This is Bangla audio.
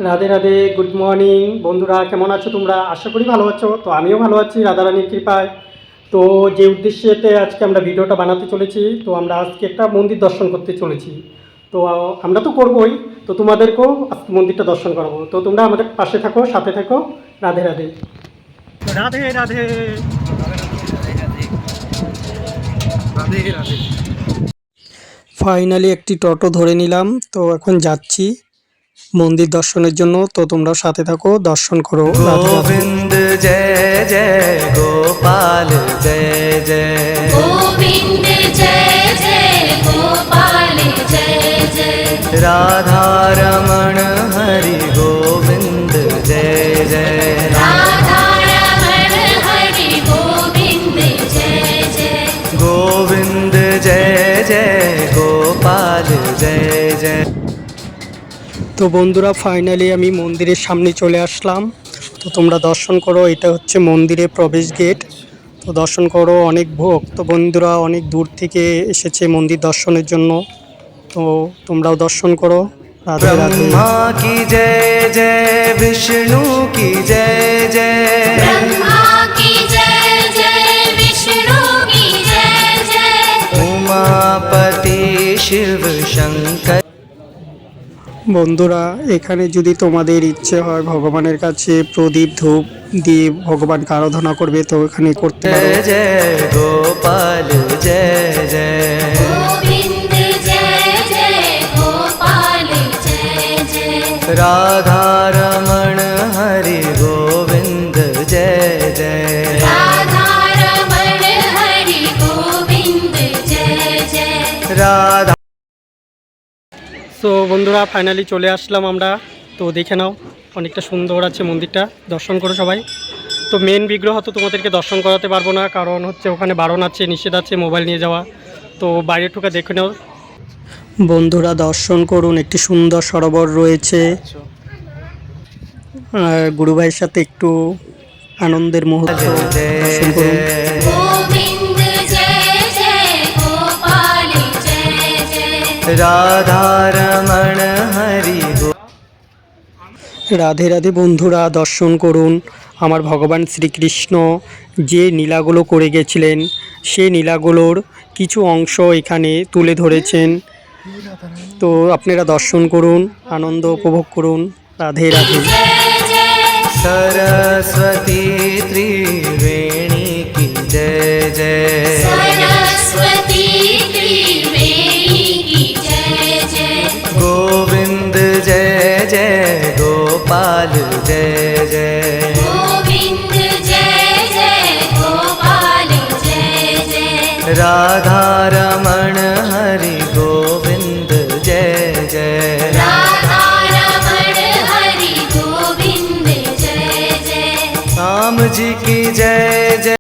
রাধে রাধে, গুড মর্নিং বন্ধুরা, কেমন আছো তোমরা? আশা করি ভালো আছো। তো আমিও ভালো আছি রাধারানীর কৃপায়। তো যে উদ্দেশ্যেতে আজকে আমরা ভিডিওটা বানাতে চলেছি, তো আমরা আজকে একটা মন্দির দর্শন করতে চলেছি। তো আমরা তো করবোই, তো তোমাদেরকেও আজকে মন্দিরটা দর্শন করাবো। তো তোমরা আমাদের পাশে থাকো, সাথে থাকো। রাধে রাধে, রাধে রাধে, রাধে রাধে। ফাইনালি একটি টোটো ধরে নিলাম, তো এখন যাচ্ছি মন্দির দর্শনের জন্য। তো তোমরাও সাথে থাকো, দর্শন করো। গোবিন্দ জয় জয় গোপাল জয় জয় গোবিন্দ জয় জয় গোপাল জয় জয় রাধা রমণ হরি গোবিন্দ জয় জয় রাধা রমণ হরি গোবিন্দ জয় জয় গোবিন্দ জয় জয় গোপাল জয় জয়। তো বন্ধুরা, ফাইনালি আমি মন্দিরের সামনে চলে আসলাম। তো তোমরা দর্শন করো, এটা হচ্ছে মন্দিরের প্রবেশ গেট। তো দর্শন করো, অনেক ভক্ত বন্ধুরা অনেক দূর থেকে এসেছে মন্দির দর্শনের জন্য। তো তোমরাও দর্শন করো। রাধে রাধে। ब्रह्मा की जय जय विष्णु की जय जय ब्रह्मा की जय जय विष्णु की जय जय उमापति शिव शंकर। বন্ধুরা, এখানে যদি তোমাদের ইচ্ছে হয় ভগবানের কাছে প্রদীপ ধূপ দিয়ে ভগবানকে আরাধনা করবে, তো এখানে করতে পারো। जय जय गोपाल जय जय गोविंद जय जय गोपाल जय जय राधा रमण हरि गोविंद जय जय राधा रमण हरि गोविंद जय जय राधा। তো বন্ধুরা, ফাইনালি চলে আসলাম আমরা। তো দেখে নাও, অনেকটা সুন্দর আছে মন্দিরটা, দর্শন করো সবাই। তো মেন বিগ্রহ তো তোমাদেরকে দর্শন করাতে পারবো না, কারণ হচ্ছে ওখানে বারণ আছে, নিষেধ আছে মোবাইল নিয়ে যাওয়া। তো বাইরে ঢুকে দেখে নাও বন্ধুরা, দর্শন করুন। একটি সুন্দর সরোবর রয়েছে, আর গুরু ভাইয়ের সাথে একটু আনন্দের মুহূর্ত দর্শন করুন। गोविंद जय जय गोपाल जय जय राधा रमण हरि गो। রাধে রাধে বন্ধুরা, দর্শন করুন। আমার ভগবান শ্রীকৃষ্ণ যে লীলাগুলো করে গেছিলেন, সেই লীলাগুলোর কিছু অংশ এখানে তুলে ধরেছেন। তো আপনারা দর্শন করুন, আনন্দ উপভোগ করুন। রাধে রাধে। सरस्वती त्रिवेणी की जय जय सरस्वती त्रिवेणी की जय जय गोविंद जय जय गोपाल जय जय गोविंद जय जय गोपाल जय जय राधा रमण हरि गोविंद जय जय राधा रमण हरि गोविंद जय जय राम जी की जय